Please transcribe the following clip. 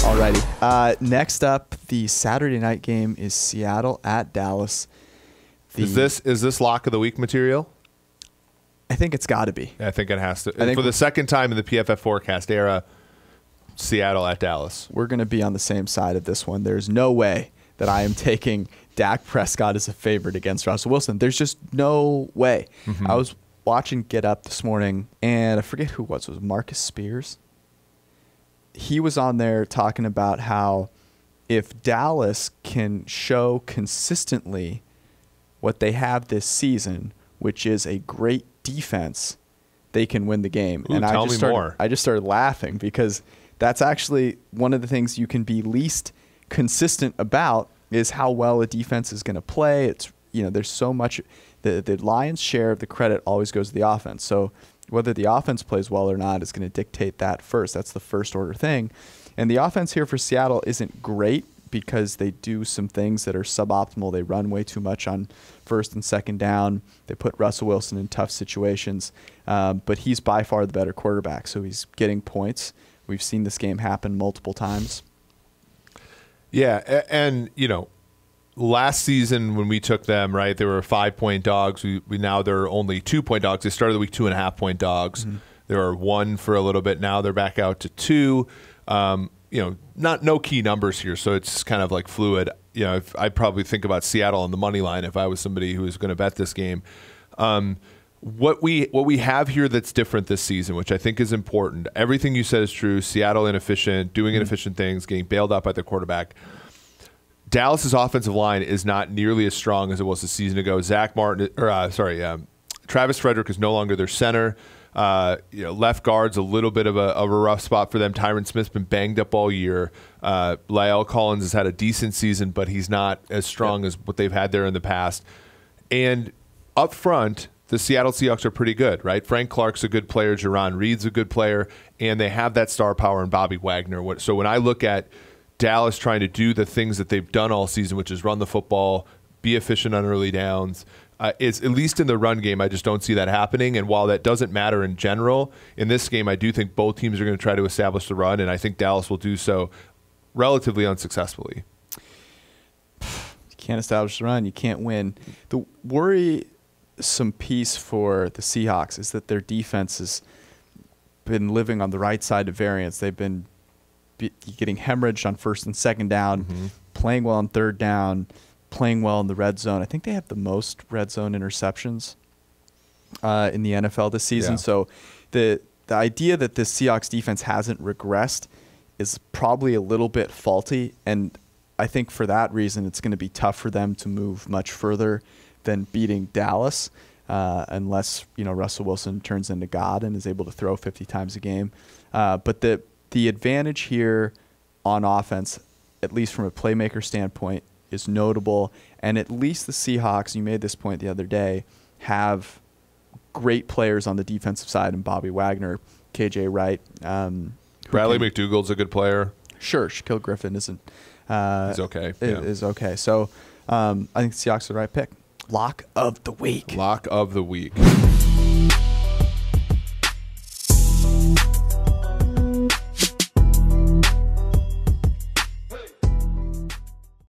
Alrighty. Next up, the Saturday night game is Seattle at Dallas. Is this lock of the week material? I think it's got to be. I think it has to. For the second time in the PFF forecast era, Seattle at Dallas. We're going to be on the same side of this one. There's no way that I am taking Dak Prescott as a favorite against Russell Wilson. There's just no way. I was watching Get Up this morning, and I forget who it was. Was Marcus Spears? He was on there talking about how if Dallas can show consistently what they have this season, which is a great defense, they can win the game. Ooh, and tell me more. I just started laughing because that's actually one of the things you can be least consistent about is how well a defense is going to play. It's, you know, there's so much. The Lions' share of the credit always goes to the offense. So whether the offense plays well or not is going to dictate that first. That's the first order thing. And the offense here for Seattle isn't great because they do some things that are suboptimal. They run way too much on first and second down. They put Russell Wilson in tough situations. But he's by far the better quarterback, so he's getting points. We've seen this game happen multiple times. Yeah, and, you know, last season when we took them, right, they were 5-point dogs. We now they're only 2-point dogs. They started the week 2.5-point dogs. They were 1 for a little bit. Now they're back out to 2. You know, no key numbers here, so it's kind of like fluid. You know, I'd probably think about Seattle on the money line if I was somebody who was going to bet this game. What we have here that's different this season, which I think is important. Everything you said is true. Seattle inefficient, doing inefficient things, getting bailed out by their quarterback. Dallas's offensive line is not nearly as strong as it was a season ago. Travis Frederick is no longer their center. You know, left guard's a little bit of a rough spot for them. Tyron Smith's been banged up all year. La'el Collins has had a decent season, but he's not as strong as what they've had there in the past. And up front, the Seattle Seahawks are pretty good, right? Frank Clark's a good player. Jaron Reed's a good player. And they have that star power in Bobby Wagner. So when I look at Dallas trying to do the things that they've done all season, which is run the football, be efficient on early downs, it's at least in the run game, I just don't see that happening. And while that doesn't matter in general, in this game, I do think both teams are going to try to establish the run, and I think Dallas will do so relatively unsuccessfully. You can't establish the run, you can't win. The worrisome piece for the Seahawks is that their defense has been living on the right side of variance. They've been getting hemorrhaged on first and second down, playing well on third down, playing well in the red zone. I think they have the most red zone interceptions in the NFL this season. Yeah. So the idea that the Seahawks defense hasn't regressed is probably a little bit faulty. And I think for that reason, it's going to be tough for them to move much further than beating Dallas unless, you know, Russell Wilson turns into God and is able to throw 50 times a game. But the advantage here on offense, at least from a playmaker standpoint, is notable. And at least the Seahawks, you made this point the other day, have great players on the defensive side in Bobby Wagner, KJ Wright. Bradley McDougald's a good player. Sure, Shaquille Griffin isn't. He's okay. Is okay. So I think the Seahawks are the right pick. Lock of the week. Lock of the week.